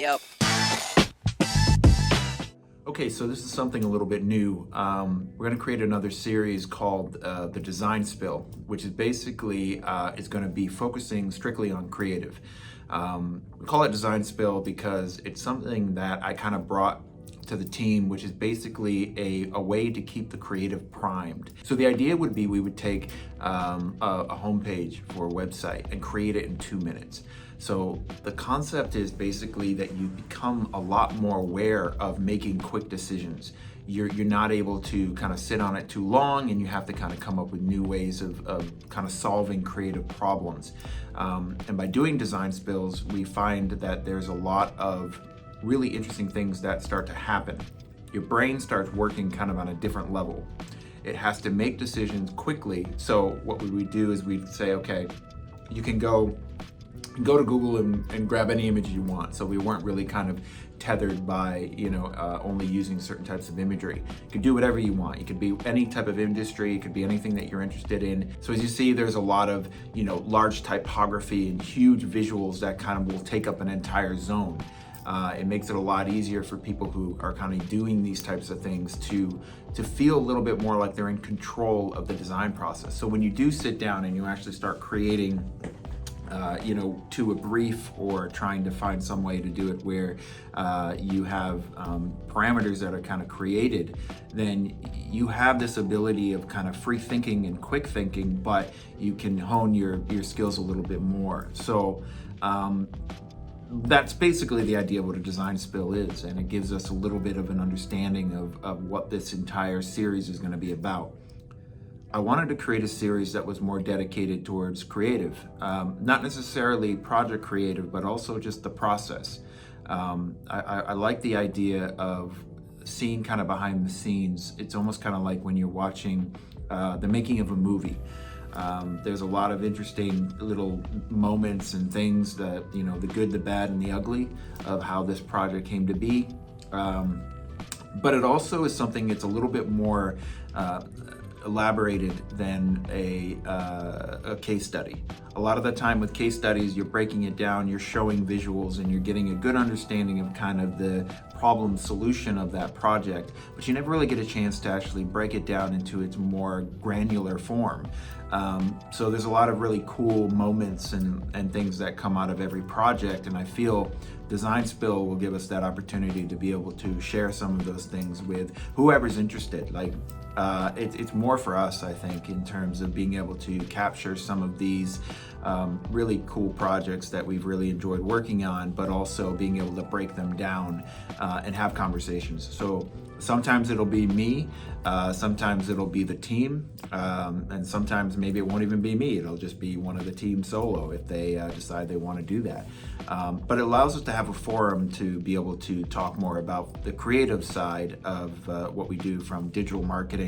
way up. Okay, so this is something a little bit new. We're going to create another series called the Design Spill, which is basically is going to be focusing strictly on creative. We call it Design Spill because it's something that I kind of brought to the team, which is basically a way to keep the creative primed. So the idea would be we would take a homepage for a website and create it in 2 minutes. So the concept is basically that you become a lot more aware of making quick decisions. You're not able to kind of sit on it too long, and you have to kind of come up with new ways of kind of solving creative problems. And by doing design spills, we find that there's a lot of really interesting things that start to happen. Your brain starts working kind of on a different level. It has to make decisions quickly. So what we would do is we'd say, okay, you can go to Google and grab any image you want. So we weren't really kind of tethered by, only using certain types of imagery. You could do whatever you want. You could be any type of industry. It could be anything that you're interested in. So as you see, there's a lot of, large typography and huge visuals that kind of will take up an entire zone. It makes it a lot easier for people who are kind of doing these types of things to feel a little bit more like they're in control of the design process. So when you do sit down and you actually start creating to a brief, or trying to find some way to do it where you have parameters that are kind of created, then you have this ability of kind of free thinking and quick thinking, but you can hone your skills a little bit more. So that's basically the idea of what a design spill is, and it gives us a little bit of an understanding of what this entire series is going to be about. I wanted to create a series that was more dedicated towards creative, not necessarily project creative, but also just the process. I like the idea of seeing kind of behind the scenes. It's almost kind of like when you're watching the making of a movie. There's a lot of interesting little moments and things that, the good, the bad, and the ugly of how this project came to be. But it also is something that's a little bit more elaborated than a case study. A lot of the time with case studies, you're breaking it down, you're showing visuals, and you're getting a good understanding of kind of the problem solution of that project, but you never really get a chance to actually break it down into its more granular form. So there's a lot of really cool moments and things that come out of every project, and I feel Design Spill will give us that opportunity to be able to share some of those things with whoever's interested. It's more for us, I think, in terms of being able to capture some of these really cool projects that we've really enjoyed working on, but also being able to break them down and have conversations. So sometimes it'll be me, sometimes it'll be the team, and sometimes maybe it won't even be me. It'll just be one of the team solo if they decide they want to do that. But it allows us to have a forum to be able to talk more about the creative side of what we do, from digital marketing,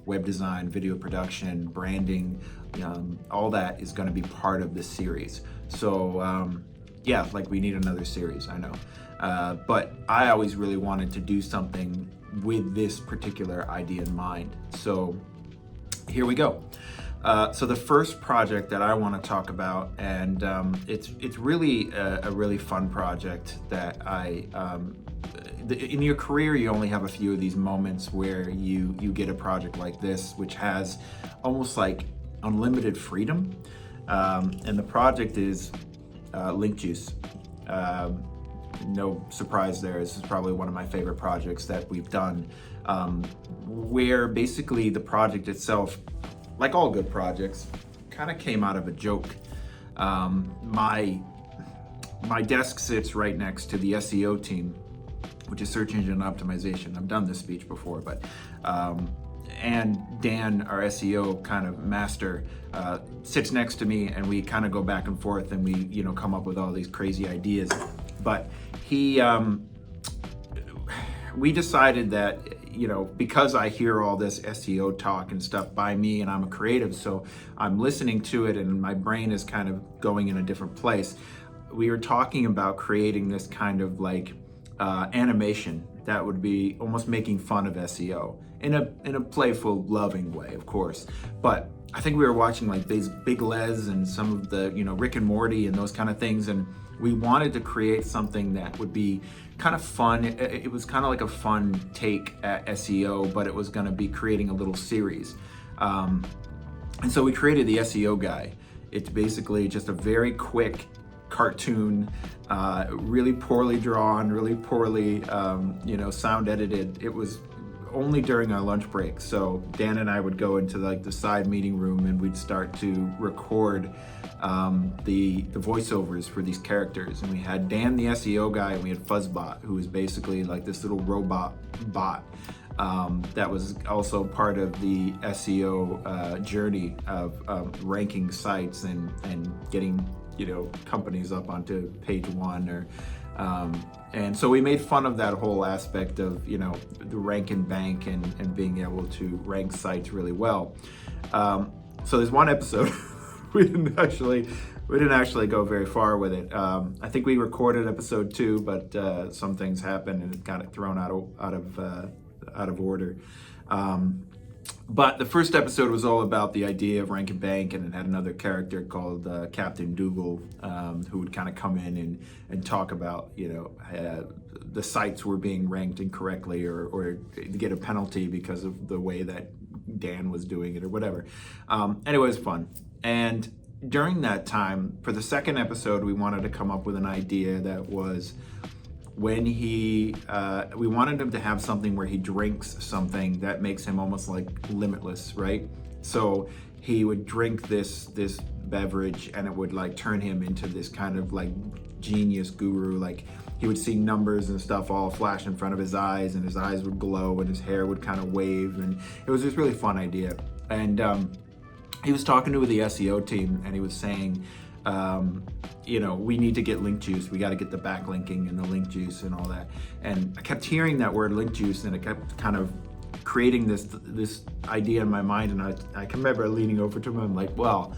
web design, video production, branding. All that is going to be part of this series. So we need another series, I know. But I always really wanted to do something with this particular idea in mind. So here we go. So the first project that I want to talk about, and it's really a really fun project that in your career, you only have a few of these moments where you get a project like this, which has almost like unlimited freedom. And the project is Link Juice. No surprise there. This is probably one of my favorite projects that we've done, where basically the project itself, like all good projects, kind of came out of a joke. My desk sits right next to the SEO team, which is search engine optimization. I've done this speech before, but and Dan, our SEO kind of master, sits next to me, and we kind of go back and forth, and we come up with all these crazy ideas. But we decided that, because I hear all this SEO talk and stuff by me, and I'm a creative, so I'm listening to it and my brain is kind of going in a different place. We were talking about creating this kind of like animation that would be almost making fun of SEO in a playful, loving way, of course. But I think we were watching like these Big Les and some of the, Rick and Morty and those kind of things, and we wanted to create something that would be kind of fun. It was kind of like a fun take at SEO, but it was going to be creating a little series. And so we created the SEO guy. It's basically just a very quick cartoon, really poorly drawn, really poorly, sound edited. It was only during our lunch break. So Dan and I would go into like the side meeting room and we'd start to record the voiceovers for these characters. And we had Dan, the SEO guy, and we had Fuzzbot, who was basically like this little robot bot that was also part of the SEO journey of ranking sites and getting companies up onto page one, or and so we made fun of that whole aspect of the rank and bank and being able to rank sites really well. So there's one episode we didn't actually go very far with it. I think we recorded episode 2, but some things happened and it got it thrown out of order. But the first episode was all about the idea of rank and bank, and it had another character called Captain Dougal, who would kind of come in and talk about, the sites were being ranked incorrectly or get a penalty because of the way that Dan was doing it or whatever. Anyway, it was fun. And during that time, for the second episode, we wanted to come up with an idea that was when we wanted him to have something where he drinks something that makes him almost like limitless, right? So he would drink this beverage and it would like turn him into this kind of like genius guru. Like he would see numbers and stuff all flash in front of his eyes, and his eyes would glow and his hair would kind of wave, and it was this really fun idea. And he was talking to the SEO team and he was saying, we need to get link juice. We got to get the backlinking and the link juice and all that. And I kept hearing that word link juice, and it kept kind of creating this idea in my mind. And I can remember leaning over to him. I'm like, well,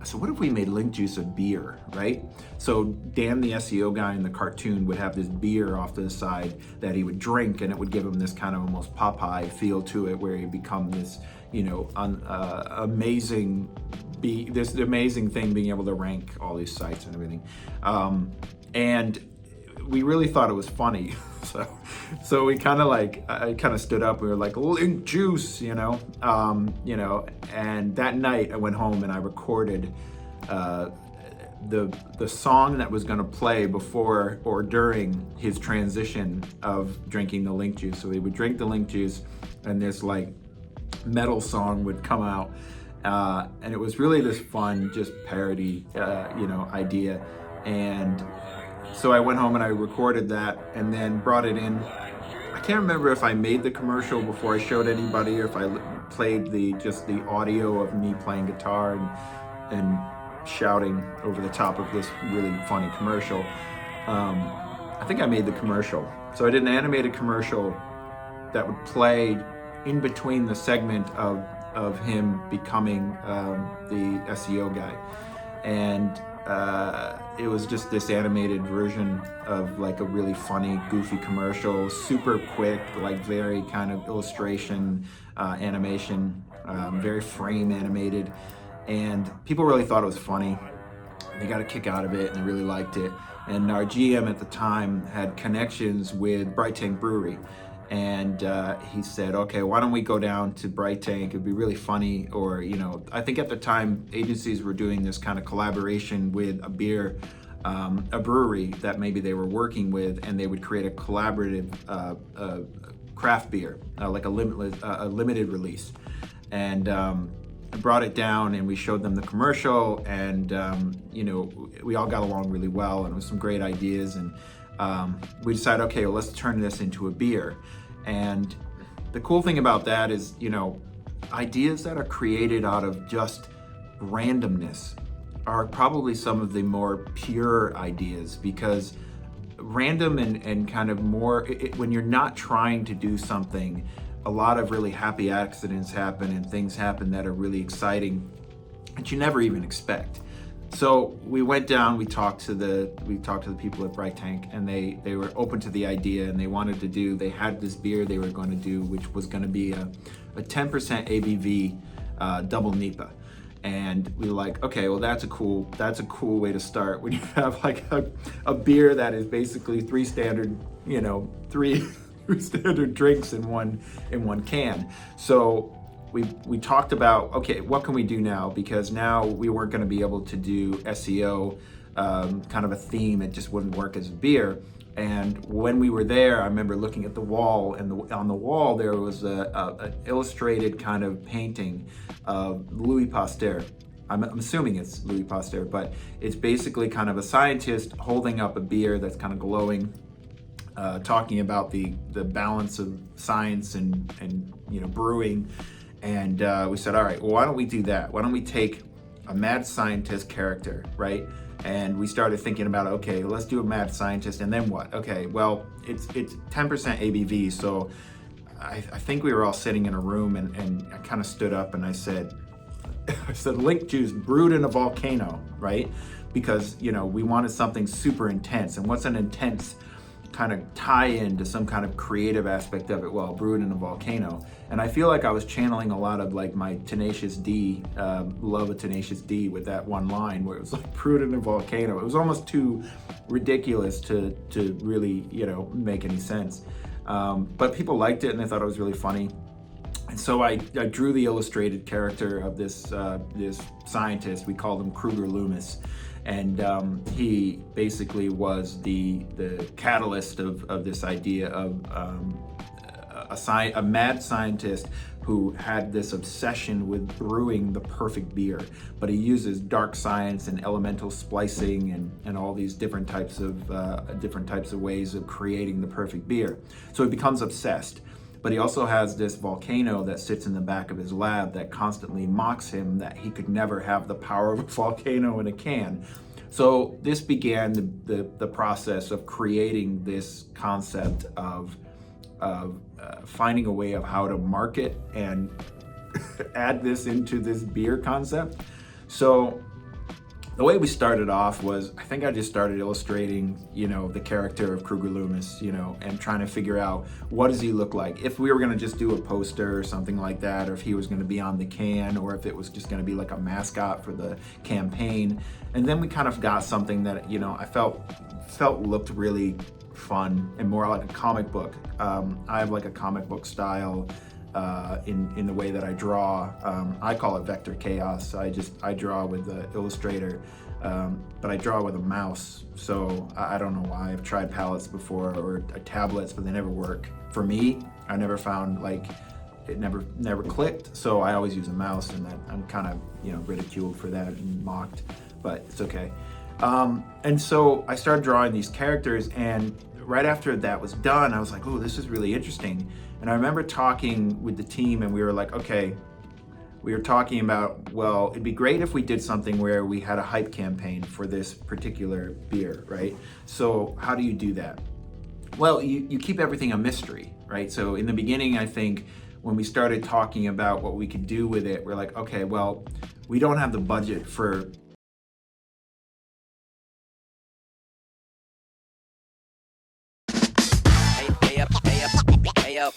so what if we made link juice a beer, right? So Dan, the SEO guy in the cartoon, would have this beer off to the side that he would drink, and it would give him this kind of almost Popeye feel to it, where he'd become this, amazing thing, being able to rank all these sites and everything. And we really thought it was funny. So we kind of I kind of stood up. We were like, link juice, and that night I went home and I recorded the song that was going to play before or during his transition of drinking the link juice. So he would drink the link juice and this like metal song would come out. And it was really this fun, just parody, idea. And so I went home and I recorded that and then brought it in. I can't remember if I made the commercial before I showed anybody, or if I played just the audio of me playing guitar and shouting over the top of this really funny commercial. I think I made the commercial. So I did an animated commercial that would play in between the segment of him becoming the SEO guy. And it was just this animated version of like a really funny, goofy commercial, super quick, like very kind of illustration, animation, very frame animated. And people really thought it was funny. They got a kick out of it and they really liked it. And our GM at the time had connections with Bright Tank Brewery. And he said, okay, why don't we go down to Bright Tank? It'd be really funny. Or, I think at the time agencies were doing this kind of collaboration with a brewery that maybe they were working with, and they would create a collaborative craft beer, like a limited release. And I brought it down and we showed them the commercial, and we all got along really well, and it was some great ideas. And we decided, okay, well, let's turn this into a beer. And the cool thing about that is, ideas that are created out of just randomness are probably some of the more pure ideas, because random and kind of more, when you're not trying to do something, a lot of really happy accidents happen and things happen that are really exciting that you never even expect. So we went down, we talked to the people at Bright Tank, and they were open to the idea, and they had this beer they were going to do, which was going to be a 10% ABV double NEPA. And we were like, okay, well that's a cool way to start when you have like a beer that is basically three standard drinks in one can. So we talked about, okay, what can we do now? Because now we weren't going to be able to do SEO, kind of a theme. It just wouldn't work as a beer. And when we were there, I remember looking at the wall, and on the wall there was an illustrated kind of painting of Louis Pasteur. I'm assuming it's Louis Pasteur, but it's basically kind of a scientist holding up a beer that's kind of glowing, talking about the balance of science and brewing. And we said, all right, well, why don't we do that? Why don't we take a mad scientist character, right? And we started thinking about, okay, let's do a mad scientist, and then what? Okay, well, it's 10% ABV, so I think we were all sitting in a room, and I kind of stood up and I said, link juice brewed in a volcano, right? Because, we wanted something super intense. And what's an intense kind of tie in to some kind of creative aspect of it? Well, brewed in a volcano. And I feel like I was channeling a lot of like my Tenacious D, love of Tenacious D, with that one line where it was like brewed in a volcano. It was almost too ridiculous to really, make any sense. But people liked it, and they thought it was really funny. And so I drew the illustrated character of this scientist. We called him Kruger Loomis. And he basically was the catalyst of this idea of a mad scientist who had this obsession with brewing the perfect beer, but he uses dark science and elemental splicing and all these different types of ways of creating the perfect beer. So he becomes obsessed. But he also has this volcano that sits in the back of his lab that constantly mocks him that he could never have the power of a volcano in a can. So this began the process of creating this concept of finding a way of how to market and add this into this beer concept. So the way we started off was, I think I just started illustrating, the character of Kruger Loomis, and trying to figure out, what does he look like? If we were going to just do a poster or something like that, or if he was going to be on the can, or if it was just going to be like a mascot for the campaign. And then we kind of got something that, I felt looked really fun and more like a comic book. I have like a comic book style in the way that I draw. I call it vector chaos. I draw with the Illustrator, but I draw with a mouse. So I don't know why. I've tried palettes before or tablets, but they never work. For me, I never found it never clicked. So I always use a mouse, and that I'm kind of ridiculed for that and mocked, but it's okay. And so I started drawing these characters, and right after that was done, I was like, oh, this is really interesting. And I remember talking with the team, and we were like, okay, we were talking about, well, it'd be great if we did something where we had a hype campaign for this particular beer, right? So how do you do that? Well, you keep everything a mystery, right? So in the beginning, I think when we started talking about what we could do with it, we're like, okay, well, we don't have the budget for Hey up.